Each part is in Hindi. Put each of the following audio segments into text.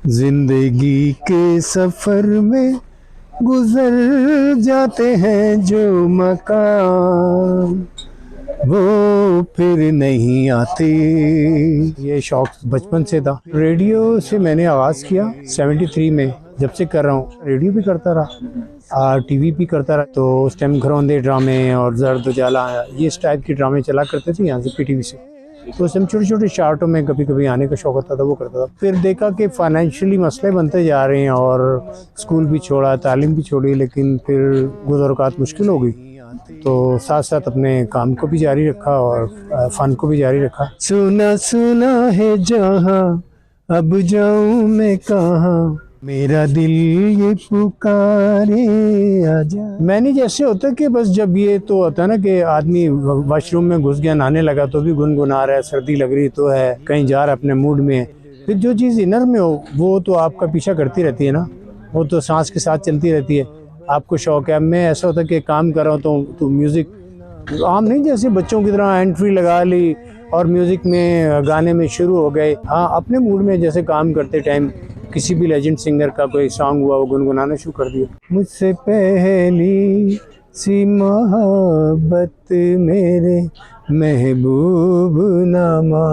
जिंदगी के सफर में गुजर जाते हैं जो मकाम, वो फिर नहीं आते। ये शौक बचपन से था। रेडियो से मैंने आगाज़ किया 73 में। जब से कर रहा हूँ, रेडियो भी करता रहा, टीवी भी करता रहा। तो उस टाइम घरौंदे ड्रामे और जर्द उजाला, ये इस टाइप के ड्रामे चला करते थे यहाँ से पीटीवी से। तो उस टाइम छोटे छोटे शार्टों में कभी कभी आने का शौक होता था, वो करता था। फिर देखा कि फाइनेंशियली मसले बनते जा रहे हैं और स्कूल भी छोड़ा, तालीम भी छोड़ी, लेकिन फिर गुज़र मुश्किल हो गई। तो साथ साथ अपने काम को भी जारी रखा और फ़न को भी जारी रखा। सुना सुना है जहाँ, अब जाऊँ मैं कहाँ, मेरा दिल ये पुकारे आजा। मैंने जैसे होता कि बस जब ये तो होता है ना कि आदमी वॉशरूम में घुस गया, नहाने लगा तो भी गुनगुना रहा है, सर्दी लग रही तो है, कहीं जा रहा है अपने मूड में। फिर जो चीज़ इनर में हो वो तो आपका पीछा करती रहती है ना, वो तो सांस के साथ चलती रहती है। आपको शौक है। अब मैं ऐसा होता कि काम कर रहा हूँ तो म्यूज़िक आम नहीं जैसे बच्चों की तरह एंट्री लगा ली और म्यूज़िक में गाने में शुरू हो गए। हाँ, अपने मूड में जैसे काम करते टाइम किसी भी लेजेंड सिंगर का कोई सॉन्ग हुआ वो गुनगुनाना शुरू कर दिया। मुझसे पहली सी मोहब्बत मेरे महबूब नामा,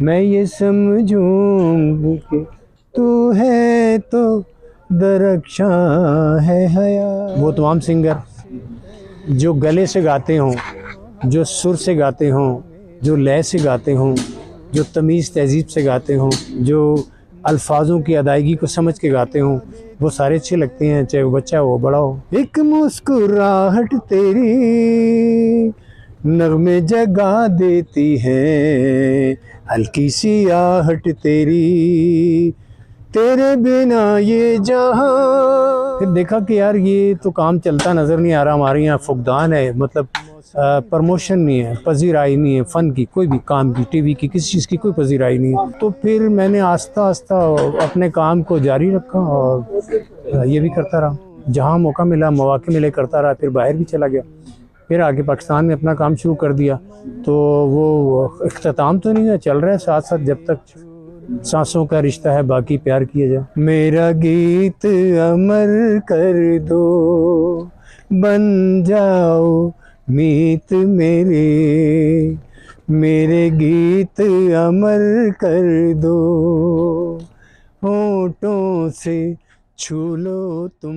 मैं ये समझूं कि तू है तो दरख्शां है हया। वो तमाम सिंगर जो गले से गाते हों, जो सुर से गाते हों, जो लय से गाते हों, जो तमीज़ तहज़ीब से गाते हों, जो अल्फाजों की अदायगी को समझ के गाते हों, वो सारे अच्छे लगते हैं, चाहे वो बच्चा हो बड़ा हो। एक मुस्कुराहट तेरी नगमे जगा देती है, हल्की सी आहट तेरी, तेरे बिना ये जहां। फिर देखा कि यार ये तो काम चलता नज़र नहीं आ रहा, हमारे यहाँ फुकदान है, मतलब प्रमोशन नहीं है, पजीराई नहीं है फ़न की, कोई भी काम की, टीवी की, किसी चीज़ की कोई पजीराई नहीं है। तो फिर मैंने आस्ता आस्ता अपने काम को जारी रखा और ये भी करता रहा, जहाँ मौका मिला, मौके मिले करता रहा। फिर बाहर भी चला गया, फिर आगे पाकिस्तान में अपना काम शुरू कर दिया। तो वो इख्तिताम तो नहीं है, चल रहा है साथ साथ, जब तक सांसों का रिश्ता है बाकी प्यार किया जाए। मेरा गीत अमर कर दो, बन जाओ मीत मेरे, मेरे गीत अमर कर दो, होठों से छू लो तुम।